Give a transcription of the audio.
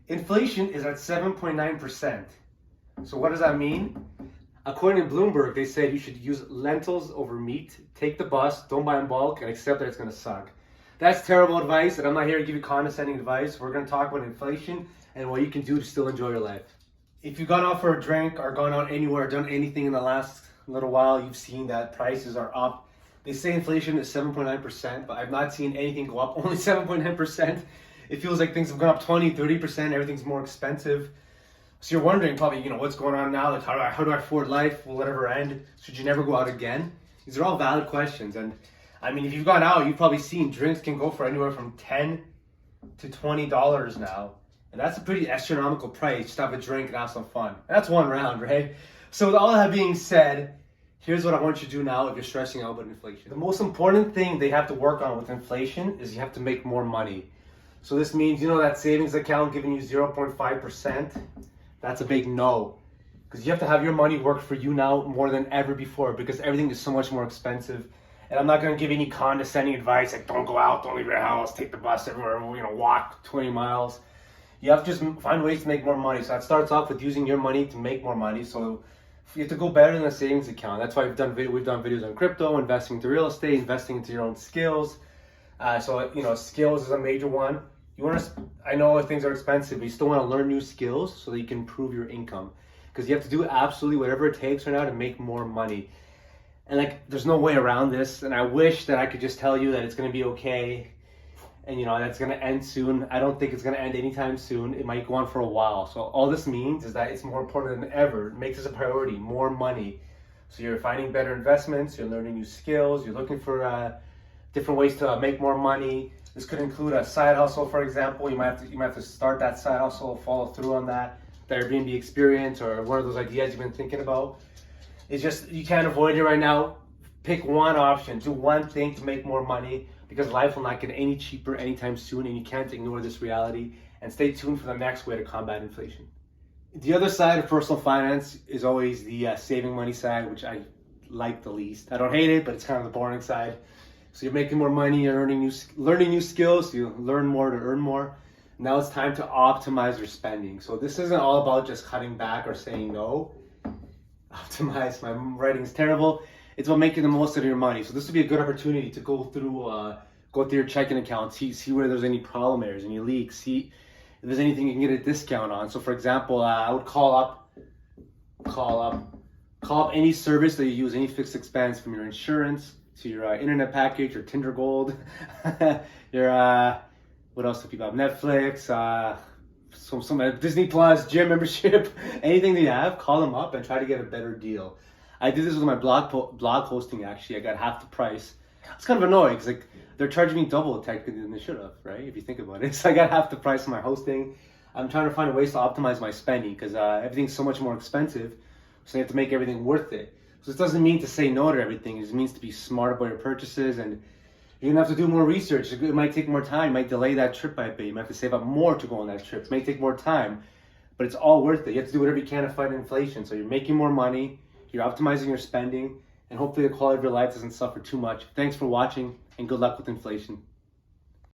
Inflation is at 7.9%. So what does that mean? According to Bloomberg, they said you should use lentils over meat, take the bus, don't buy in bulk, and accept that it's going to suck. That's terrible advice, and I'm not here to give you condescending advice. We're going to talk about inflation and what you can do to still enjoy your life. If you've gone out for a drink or gone out anywhere, done anything in the last little while, you've seen that prices are up. They say inflation is 7.9%, but I've not seen anything go up, only 7.9%. It feels like things have gone up 20, 30%, everything's more expensive. So you're wondering probably, what's going on now? Like, how do I afford life? Will it ever end? Should you never go out again? These are all valid questions. And I mean, if you've gone out, you've probably seen drinks can go for anywhere from $10 to $20 now. And that's a pretty astronomical price just to have a drink and have some fun. And that's one round, right? So with all that being said, here's what I want you to do now if you're stressing out about inflation. The most important thing they have to work on with inflation is you have to make more money. So this means, that savings account giving you 0.5%, that's a big no. Because you have to have your money work for you now more than ever before because everything is so much more expensive. And I'm not going to give any condescending advice like don't go out, don't leave your house, take the bus everywhere, walk 20 miles. You have to just find ways to make more money. So that starts off with using your money to make more money. So you have to go better than a savings account. That's why we've done videos on crypto, investing into real estate, investing into your own skills. Skills is a major one. I know things are expensive, but you still want to learn new skills so that you can improve your income. Because you have to do absolutely whatever it takes right now to make more money. And there's no way around this. And I wish that I could just tell you that it's going to be okay. And that's going to end soon. I don't think it's going to end anytime soon. It might go on for a while. So all this means is that it's more important than ever. It makes this a priority, more money. So you're finding better investments, you're learning new skills, you're looking for different ways to make more money. This could include a side hustle, for example. You might have to start that side hustle, follow through on that. The Airbnb experience or one of those ideas you've been thinking about. It's just, you can't avoid it right now. Pick one option, do one thing to make more money because life will not get any cheaper anytime soon and you can't ignore this reality. And stay tuned for the next way to combat inflation. The other side of personal finance is always the saving money side, which I like the least. I don't hate it, but it's kind of the boring side. So you're making more money, you're learning new skills, so you learn more to earn more. Now it's time to optimize your spending. So this isn't all about just cutting back or saying no. Optimize, my writing is terrible. It's about making the most of your money. So this would be a good opportunity to go through your checking account, see where there's any problem areas, any leaks, see if there's anything you can get a discount on. So for example, I would call up any service that you use, any fixed expense from your insurance to your internet package, your Tinder Gold, your what else do people have? Netflix, some Disney Plus, gym membership, anything that you have, call them up and try to get a better deal. I did this with my blog posting actually. I got half the price. It's kind of annoying because they're charging me double technically than they should have, right? If you think about it. So I got half the price of my hosting. I'm trying to find ways to optimize my spending because everything's so much more expensive. So you have to make everything worth it. So this doesn't mean to say no to everything. It just means to be smart about your purchases and you're gonna have to do more research. It might take more time. You might delay that trip by a bit. You might have to save up more to go on that trip. It may take more time, but it's all worth it. You have to do whatever you can to fight inflation. So you're making more money, you're optimizing your spending, and hopefully the quality of your life doesn't suffer too much. Thanks for watching, and good luck with inflation.